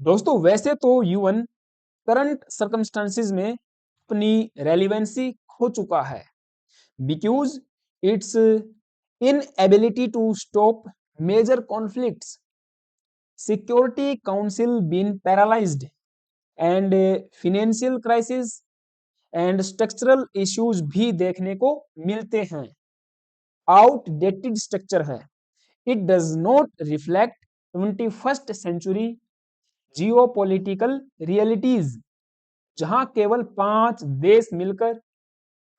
दोस्तों वैसे तो यूएन करंट सर्कमस्टांसिस में अपनी रेलिवेंसी खो चुका है because it's inability to stop major conflicts, security council been paralyzed, and financial crisis and structural issues भी देखने को मिलते हैं। आउटडेटेड स्ट्रक्चर है, it does not reflect 21st century geopolitical realities, जहां केवल 5 देश मिलकर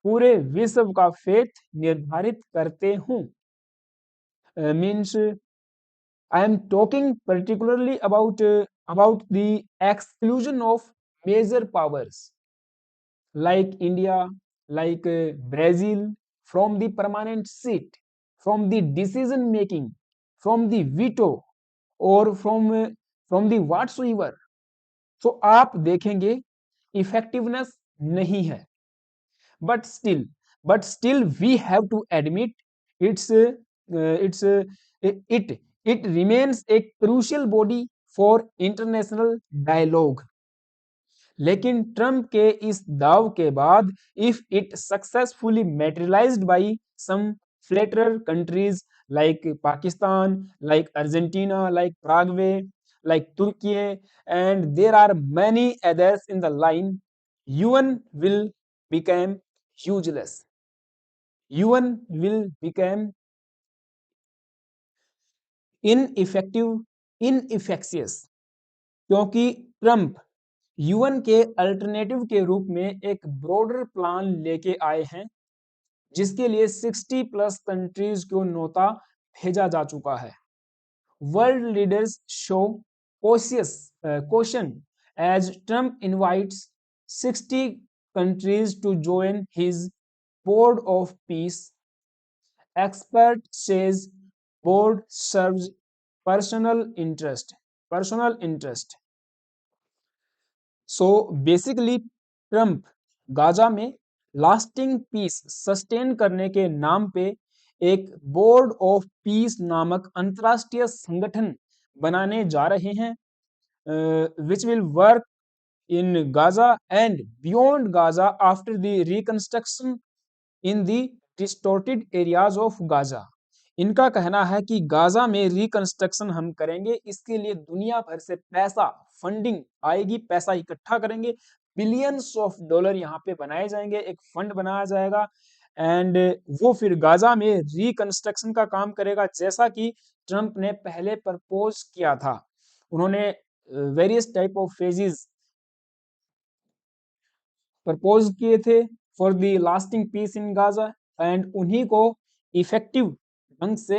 पूरे विश्व का फेथ निर्धारित करते हों। Means I am talking particularly about the exclusion of major powers like India, like Brazil from the permanent seat, from the decision making, from the veto or from the whatsoever. So आप देखेंगे effectiveness नहीं है, but still we have to admit it's it it remains a crucial body for international dialogue। लेकिन Trump के इस दाव के बाद if it successfully materialized by some flatterer countries like Pakistan, like Argentina, like Paraguay, like Turkey, and there are many others in the line, UN will become useless, UN will become ineffective, क्योंकि Trump UN के alternative के रूप में एक broader plan लेके आए हैं जिसके लिए 60 प्लस कंट्रीज को नोता भेजा जा चुका है। World leaders show caution as Trump invites 60 countries to join his board of peace. Expert says board serves personal interest. So basically Trump Gaza में लास्टिंग पीस सस्टेन करने के नाम पे एक बोर्ड ऑफ पीस नामक अंतरराष्ट्रीय संगठन बनाने जा रहे हैं which will work in Gaza and beyond Gaza after the reconstruction in the distorted areas of Gaza. इनका कहना है कि गाजा में रिकंस्ट्रक्शन हम करेंगे, इसके लिए दुनिया भर से पैसा फंडिंग आएगी, पैसा इकट्ठा करेंगे, बिलियंस ऑफ डॉलर यहाँ पे बनाए जाएंगे, एक फंड बनाया जाएगा एंड वो फिर गाजा में रिकंस्ट्रक्शन का काम करेगा जैसा कि ट्रंप ने पहले प्रपोज किया था। उन्होंने various type of phases propose किए थे for the lasting peace in Gaza and उन्हीं को इफेक्टिव ढंग से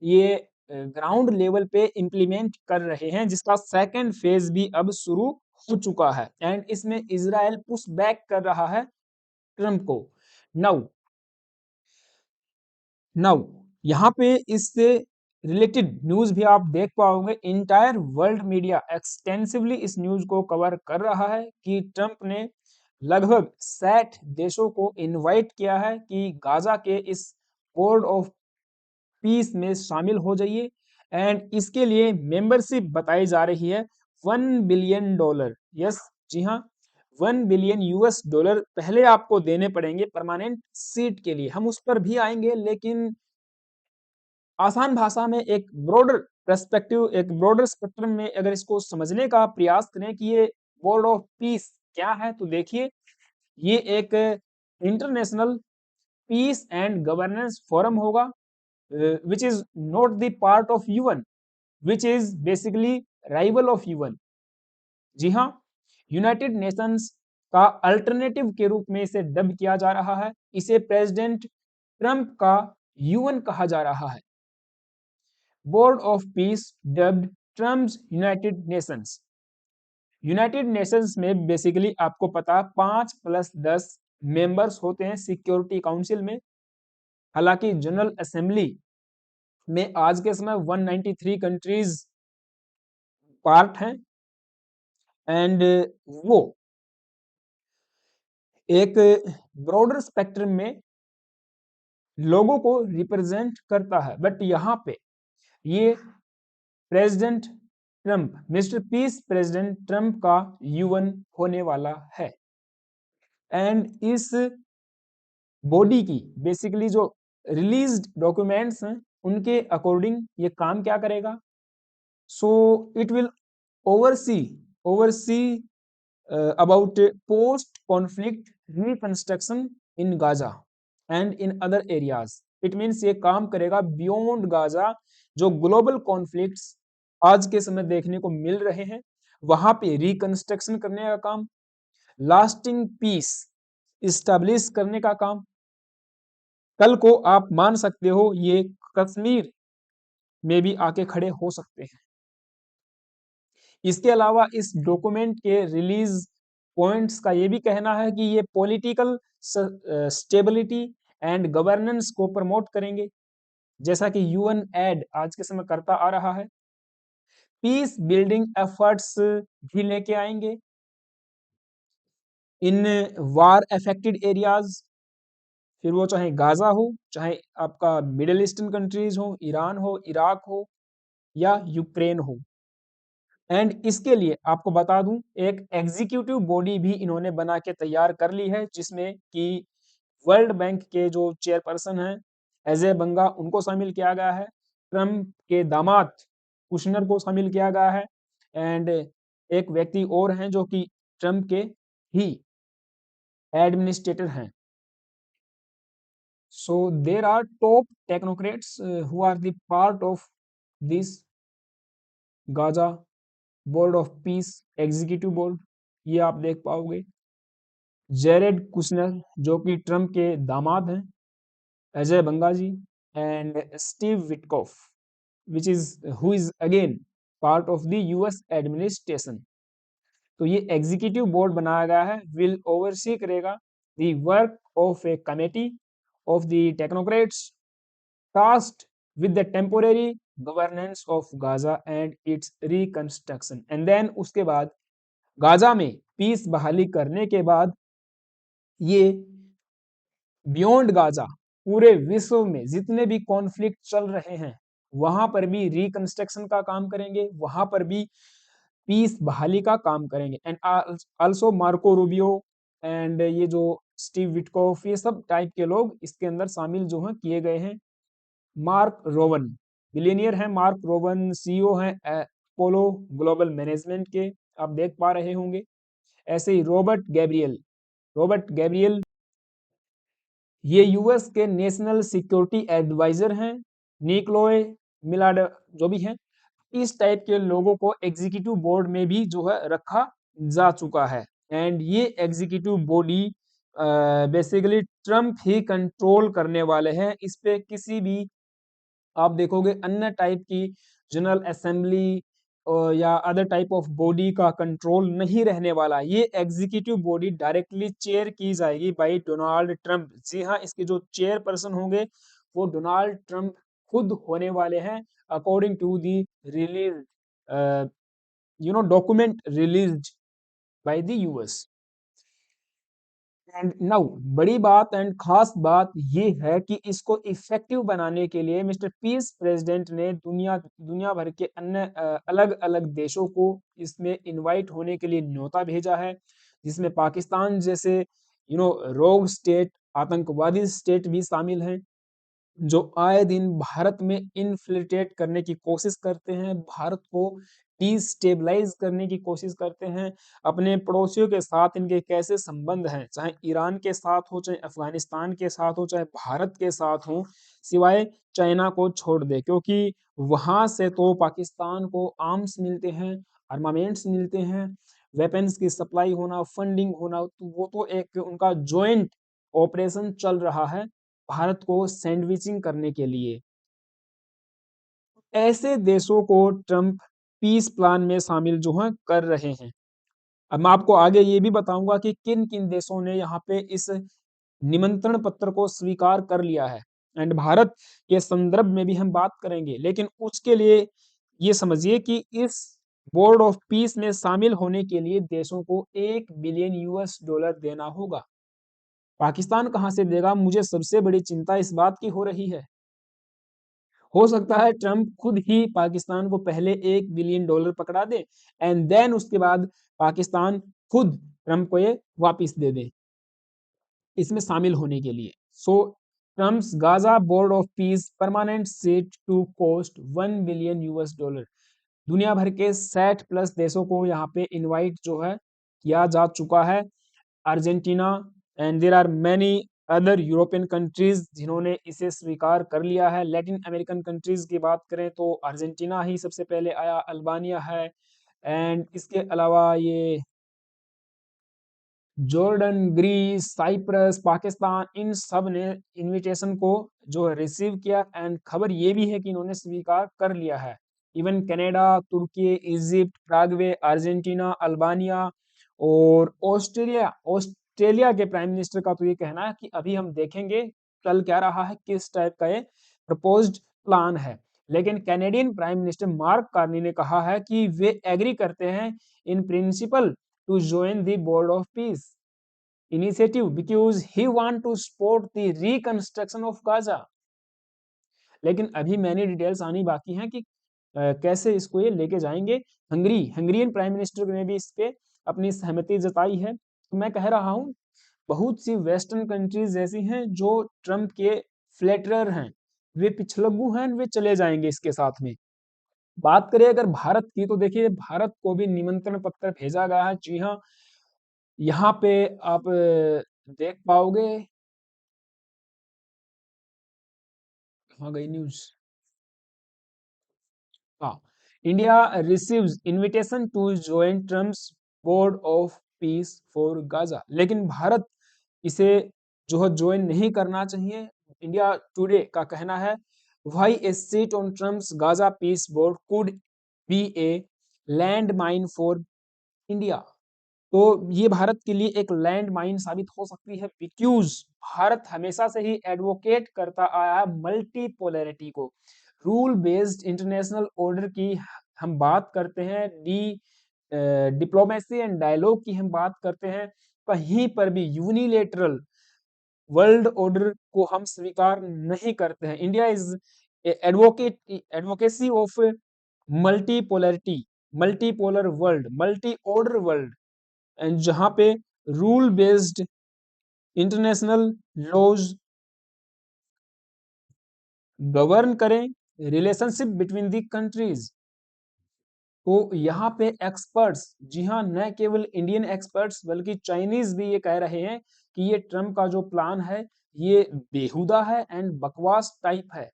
ये ग्राउंड लेवल पे इम्प्लीमेंट कर रहे हैं, जिसका सेकंड फेज भी अब शुरू हो चुका है एंड इसमें इजराइल पुश बैक कर रहा है ट्रंप को। नाउ यहाँ पे इससे रिलेटेड न्यूज भी आप देख पाओगे, इंटायर वर्ल्ड मीडिया एक्सटेंसिवली इस न्यूज को कवर कर रहा है कि ट्रंप ने लगभग 60 देशों को इनवाइट किया है कि गाजा के इस बोर्ड ऑफ पीस में शामिल हो जाइए एंड इसके लिए मेंबरशिप बताई जा रही है $1 बिलियन। यस जी हाँ, $1 बिलियन पहले आपको देने पड़ेंगे परमानेंट सीट के लिए, हम उस पर भी आएंगे, लेकिन आसान भाषा में एक ब्रॉडर पर्सपेक्टिव, एक ब्रॉडर स्पेक्ट्रम में अगर इसको समझने का प्रयास करें कि ये बोर्ड ऑफ पीस क्या है, तो देखिए ये एक international peace and governance forum होगा which is not the part of UN, which is basically rival of UN। जी हाँ, यूनाइटेड नेशंस का अल्टरनेटिव के रूप में इसे डब किया जा रहा है, इसे प्रेसिडेंट ट्रंप का यूएन कहा जा रहा है। Board of piece dubbed Trump's United Nations. United Nations में बेसिकली आपको पता 5+10 मेंबर्स होते हैं सिक्योरिटी काउंसिल में। हालांकि जनरल असेंबली में आज के समय 193 कंट्रीज पार्ट हैं एंड वो एक ब्रॉडर स्पेक्ट्रम में लोगों को रिप्रेजेंट करता है, बट यहाँ पे ये president Trump, mister peace president Trump का यूएन होने वाला है। एंड इस बॉडी की बेसिकली जो रिलीज्ड डॉक्यूमेंट्स हैं उनके अकॉर्डिंग ये काम क्या करेगा? So it will oversee about post conflict reconstruction in Gaza and in other areas. It means ये काम करेगा बियॉन्ड गाजा, जो ग्लोबल कॉन्फ्लिक्ट्स आज के समय देखने को मिल रहे हैं वहां पे रिकंस्ट्रक्शन करने का काम, लास्टिंग पीस इस्टेब्लिश करने का काम। कल को आप मान सकते हो ये कश्मीर में भी आके खड़े हो सकते हैं। इसके अलावा इस डॉक्यूमेंट के रिलीज पॉइंट्स का ये भी कहना है कि ये पॉलिटिकल स्टेबिलिटी एंड गवर्नेंस को प्रमोट करेंगे, जैसा कि यूएन एड आज के समय करता आ रहा है। पीस बिल्डिंग एफर्ट्स भी लेके आएंगे इन वार अफेक्टेड एरियाज, फिर वो चाहे गाजा हो, चाहे आपका मिडिल ईस्टर्न कंट्रीज हो, ईरान हो, इराक हो या यूक्रेन हो। एंड इसके लिए आपको बता दूं एक एग्जीक्यूटिव बॉडी भी इन्होंने बना के तैयार कर ली है, जिसमें कि वर्ल्ड बैंक के जो चेयरपर्सन हैं अजय बंगा उनको शामिल किया गया है, ट्रम्प के दामाद कुशनर को शामिल किया गया है, एंड एक व्यक्ति और हैं जो कि ट्रम्प के ही एडमिनिस्ट्रेटर हैं। So there are top technocrats who are the part of this Gaza board of peace executive board, ये आप देख पाओगे। जेरेड कुशनर जो कि ट्रम्प के दामाद हैं, Ajay Banga ji, and Steve Witkoff which is who is again part of the US administration. तो ये एग्जीक्यूटिव बोर्ड बनाया गया है, विल ओवरसी करेगा the work of a committee of the technocrats tasked with the temporary governance of Gaza and its reconstruction। and then उसके बाद Gaza में piece बहाली करने के बाद ये बियॉन्ड गाजा पूरे विश्व में जितने भी कॉन्फ्लिक्ट चल रहे हैं वहां पर भी रिकंस्ट्रक्शन का काम करेंगे, वहां पर भी पीस बहाली का काम करेंगे। And also Marco Rubio and ये जो स्टीव विटकॉफ, ये सब टाइप के लोग इसके अंदर शामिल जो हैं किए गए हैं। मार्क रोवन बिलियनियर है, मार्क रोवन सीईओ है अपोलो ग्लोबल मैनेजमेंट के, आप देख पा रहे होंगे। ऐसे ही रॉबर्ट गैब्रियल ये यूएस के नेशनल सिक्योरिटी एडवाइजर हैं। निकोलोए मिलाड जो भी हैं, इस टाइप के लोगों को एग्जीक्यूटिव बोर्ड में भी जो है रखा जा चुका है। एंड ये एग्जीक्यूटिव बॉडी बेसिकली ट्रम्प ही कंट्रोल करने वाले हैं। इस पे किसी भी आप देखोगे अन्य टाइप की जनरल असेंबली या अदर टाइप ऑफ बॉडी का कंट्रोल नहीं रहने वाला। ये एग्जीक्यूटिव बॉडी डायरेक्टली चेयर की जाएगी बाय डोनाल्ड ट्रंप। जी हाँ, इसके जो चेयर पर्सन होंगे वो डोनाल्ड ट्रंप खुद होने वाले हैं, according to the release document released by the US. And now बड़ी बात एंड खास बात ये है कि इसको इफेक्टिव बनाने के लिए मिस्टर पीस प्रेसिडेंट ने दुनिया भर के अन्य अलग अलग देशों को इसमें इनवाइट होने के लिए न्योता भेजा है, जिसमें पाकिस्तान जैसे रोग स्टेट, आतंकवादी स्टेट भी शामिल हैं, जो आए दिन भारत में इन्फिल्ट्रेट करने की कोशिश करते हैं, भारत को डिस्टेबलाइज करने की कोशिश करते हैं। अपने पड़ोसियों के साथ इनके कैसे संबंध हैं, चाहे ईरान के साथ हो, चाहे अफगानिस्तान के साथ हो, चाहे भारत के साथ हो, सिवाय चाइना को छोड़ दे, क्योंकि वहां से तो पाकिस्तान को आर्म्स मिलते हैं, आर्मामेंट्स मिलते हैं, वेपन्स की सप्लाई होना, फंडिंग होना, तो वो तो एक उनका ज्वाइंट ऑपरेशन चल रहा है भारत को सैंडविचिंग करने के लिए। ऐसे देशों को ट्रंप पीस प्लान में शामिल जो है कर रहे हैं। अब मैं आपको आगे ये भी बताऊंगा कि किन किन देशों ने यहाँ पे इस निमंत्रण पत्र को स्वीकार कर लिया है, एंड भारत के संदर्भ में भी हम बात करेंगे। लेकिन उसके लिए ये समझिए कि इस बोर्ड ऑफ पीस में शामिल होने के लिए देशों को $1 बिलियन देना होगा। पाकिस्तान कहां से देगा? मुझे सबसे बड़ी चिंता इस बात की हो रही है। हो सकता है ट्रम्प खुद ही पाकिस्तान को पहले $1 बिलियन पकड़ा दे एंड देन उसके बाद पाकिस्तान खुद ट्रम्प को ये वापिस दे दे इसमें शामिल होने के लिए। So Trump's Gaza board of peace permanent seat to cost $1 billion. दुनिया भर के 60 प्लस देशों को यहाँ पे इनवाइट जो है किया जा चुका है। Argentina and there are many other European countries जिन्होंने इसे स्वीकार कर लिया है। लैटिन अमेरिकन कंट्रीज की बात करें तो अर्जेंटीना ही सबसे पहले आया, अल्बानिया है एंड इसके अलावा ये जॉर्डन, ग्रीस, साइप्रस, पाकिस्तान, इन सब ने इनविटेशन को जो रिसीव किया एंड खबर ये भी है कि इन्होंने स्वीकार कर लिया है। इवन कनाडा, तुर्की, इजिप्ट, प्रागवे, अर्जेंटीना, अल्बानिया और ऑस्ट्रेलिया ऑस्ट्रेलिया के प्राइम मिनिस्टर का तो ये कहना है कि अभी हम देखेंगे कल क्या रहा है, किस टाइप का ये प्रपोज्ड प्लान है। लेकिन Canadian prime minister mark Carney ने कहा है कि वे एग्री करते हैं in principle to join the board of peace initiative because he want to support the reconstruction of Gaza। लेकिन अभी मैंने डिटेल्स आनी बाकी हैं कि कैसे इसको ये लेके जाएंगे। हंगरियन प्राइम मिनिस्टर ने भी इस पे अपनी सहमति जताई है। तो मैं कह रहा हूँ बहुत सी वेस्टर्न कंट्रीज ऐसी हैं जो ट्रम्प के फ्लैटरर हैं, वे पिछलग्गू हैं, वे चले जाएंगे इसके साथ में। बात करें अगर भारत की तो देखिए भारत को भी निमंत्रण पत्र भेजा गया है। जी हाँ, यहाँ पे आप देख पाओगे, कहाँ गई न्यूज, हाँ, India receives invitation to join Trump's board of peace for Gaza. लेकिन भारत इसे जो है ज्वाइन नहीं करना चाहिए। इंडिया टुडे का कहना है why a seat on Trump's Gaza peace board could be a land mine for India. तो ये भारत के लिए एक लैंड माइन साबित हो सकती है बिकॉज भारत हमेशा से ही एडवोकेट करता आया है मल्टीपोलैरिटी को, रूल बेस्ड इंटरनेशनल ऑर्डर की हम बात करते हैं, डिप्लोमेसी एंड डायलॉग की हम बात करते हैं। कहीं पर भी यूनिलेटरल वर्ल्ड ऑर्डर को हम स्वीकार नहीं करते हैं। India is advocacy of multipolarity, multipolar world, multi order world and जहां पे rule based international laws govern करें रिलेशनशिप बिटवीन दी कंट्रीज। तो यहाँ पे एक्सपर्ट्स, जी हाँ, न केवल इंडियन एक्सपर्ट्स बल्कि चाइनीज भी ये कह रहे हैं कि ये ट्रम्प का जो प्लान है ये बेहुदा है एंड बकवास टाइप है।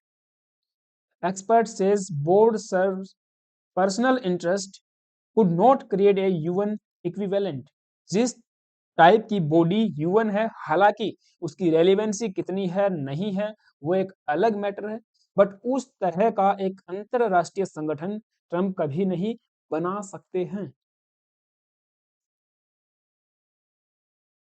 Expert says board serves personal interest could not create a UN equivalent. जिस टाइप की बॉडी यूएन है, हालांकि उसकी रेलिवेंसी कितनी है नहीं है वो एक अलग मैटर है, बट उस तरह का एक अंतरराष्ट्रीय संगठन ट्रम्प कभी नहीं बना सकते हैं।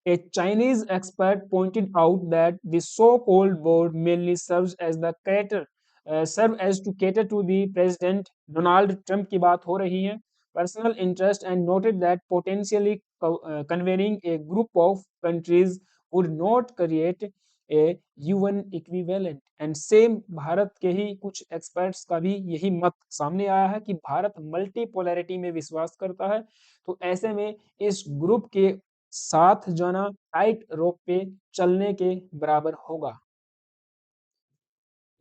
A Chinese expert pointed out that the so-called board mainly serve as to cater to the president Donald Trump की बात हो रही है personal interest and noted that potentially convening a group of countries would not create a UN equivalent and same Bharat के ही कुछ experts का भी यही मत सामने आया है कि भारत मल्टीपोलैरिटी में विश्वास करता है। तो ऐसे में इस ग्रुप के साथ जाना टाइट रोप पे चलने के बराबर होगा।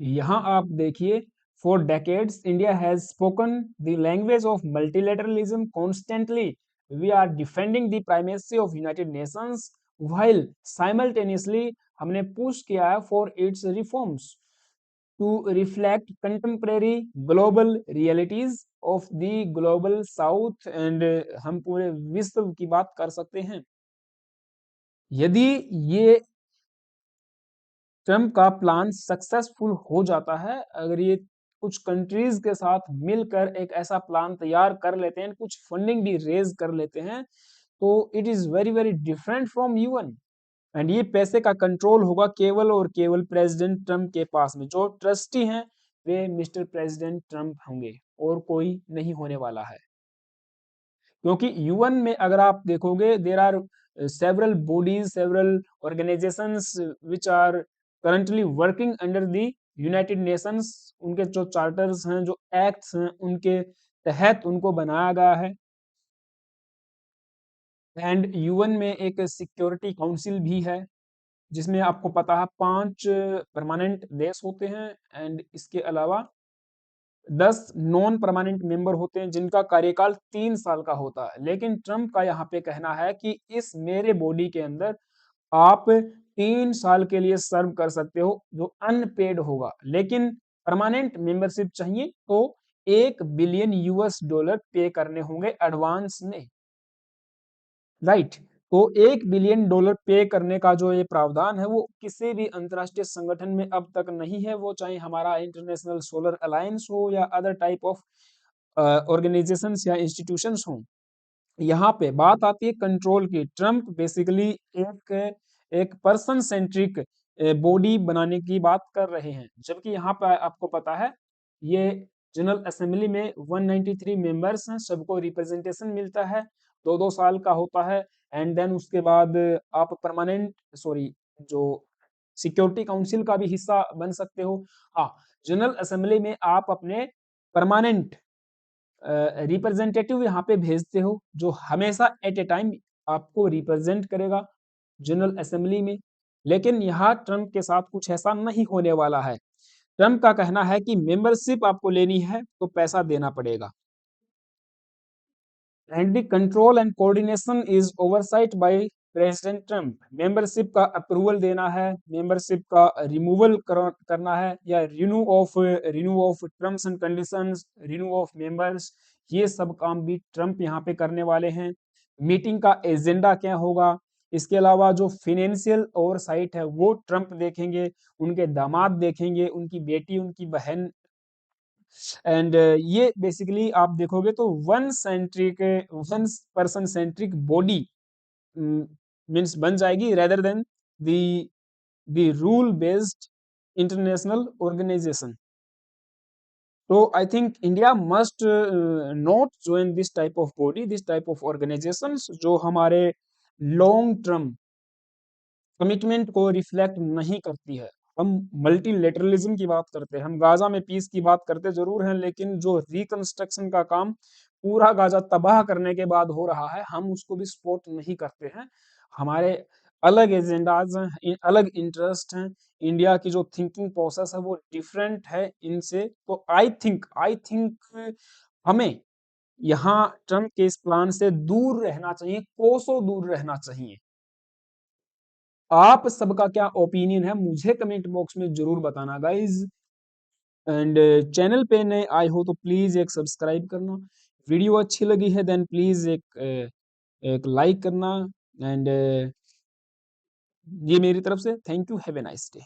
यहाँ आप देखिए for decades India has spoken the language of multilateralism constantly, we are defending the primacy of United Nations while simultaneously हमने पुश किया है for its reforms to reflect contemporary global realities of the global south and हम पूरे विश्व की बात कर सकते हैं। यदि ये ट्रम्प का प्लान सक्सेसफुल हो जाता है, अगर ये कुछ कंट्रीज के साथ मिलकर एक ऐसा प्लान तैयार कर लेते हैं, कुछ फंडिंग भी रेज कर लेते हैं, तो it is very very different from UN and ये पैसे का कंट्रोल होगा केवल और केवल प्रेसिडेंट ट्रम्प के पास में। जो ट्रस्टी हैं वे मिस्टर प्रेसिडेंट ट्रम्प होंगे और कोई नहीं होने वाला है। क्योंकि यूएन में अगर आप देखोगे there are several bodies, several organizations which are currently working under the United Nations उनके जो चार्टर्स हैं, जो एक्ट्स हैं, उनके तहत उनको बनाया गया है। एंड यूएन में एक सिक्योरिटी काउंसिल भी है, जिसमें आपको पता है 5 परमानेंट देश होते हैं एंड इसके अलावा 10 नॉन परमानेंट मेंबर होते हैं जिनका कार्यकाल 3 साल का होता है। लेकिन ट्रम्प का यहाँ पे कहना है कि इस मेरे बॉडी के अंदर आप 3 साल के लिए सर्व कर सकते हो, जो अनपेड होगा, लेकिन परमानेंट मेंबरशिप चाहिए तो 1 बिलियन यूएस डॉलर पे करने होंगे एडवांस में, राइट। तो 1 बिलियन डॉलर पे करने का जो ये प्रावधान है, वो किसी भी अंतरराष्ट्रीय संगठन में अब तक नहीं है, वो चाहे हमारा इंटरनेशनल सोलर अलायंस हो या अदर टाइप ऑफ ऑर्गेनाइजेशंस या इंस्टीट्यूशंस हों। यहाँ पे बात आती है कंट्रोल की। ट्रम्प बेसिकली एक एक पर्सन सेंट्रिक बॉडी बनाने की बात कर रहे हैं, जबकि यहाँ पर आपको पता है ये जनरल असेंबली में 193 मेंबर्स हैं, सबको रिप्रेजेंटेशन मिलता है, 2-2 साल का होता है। एंड देन उसके बाद आप परमानेंट सॉरी जो सिक्योरिटी काउंसिल का भी हिस्सा बन सकते हो। हाँ, जनरल असेंबली में आप अपने परमानेंट रिप्रेजेंटेटिव यहाँ पे भेजते हो, जो हमेशा एट ए टाइम आपको रिप्रेजेंट करेगा जनरल असेंबली में। लेकिन यहाँ ट्रम्प के साथ कुछ ऐसा नहीं होने वाला है। ट्रम्प का कहना है कि मेंबरशिप आपको लेनी है तो पैसा देना पड़ेगा। And the control and coordination is oversight by president Trump. Membership का अप्रूवल देना है, मेंबरशिप का रिमूवल करना है, या renew of terms and conditions, renew of members, ये सब काम भी ट्रम्प यहाँ पे करने वाले हैं। मीटिंग का एजेंडा क्या होगा, इसके अलावा जो फिनेंशियल ओवरसाइट है वो ट्रम्प देखेंगे, उनके दामाद देखेंगे, उनकी बेटी, उनकी बहन। एंड ये बेसिकली आप देखोगे तो one person centric body means बन जाएगी, rather than the rule based international organisation. तो I think India must not join this type of body, this type of organisations, जो हमारे लॉन्ग टर्म कमिटमेंट को रिफ्लेक्ट नहीं करती है। हम मल्टीलेटरलिज्म की बात करते हैं, हम गाजा में पीस की बात करते जरूर हैं, लेकिन जो रिकंस्ट्रक्शन का काम पूरा गाजा तबाह करने के बाद हो रहा है, हम उसको भी सपोर्ट नहीं करते हैं। हमारे अलग एजेंडाज हैं, अलग इंटरेस्ट हैं। इंडिया की जो थिंकिंग प्रोसेस है वो डिफरेंट है इनसे। तो आई थिंक हमें यहाँ ट्रम्प के इस प्लान से दूर रहना चाहिए, कोसों दूर रहना चाहिए। आप सबका क्या ओपिनियन है मुझे कमेंट बॉक्स में जरूर बताना गाइज। एंड चैनल पे नए आए हो तो प्लीज एक सब्सक्राइब करना, वीडियो अच्छी लगी है देन प्लीज एक लाइक करना। एंड ये मेरी तरफ से thank you, have a nice day.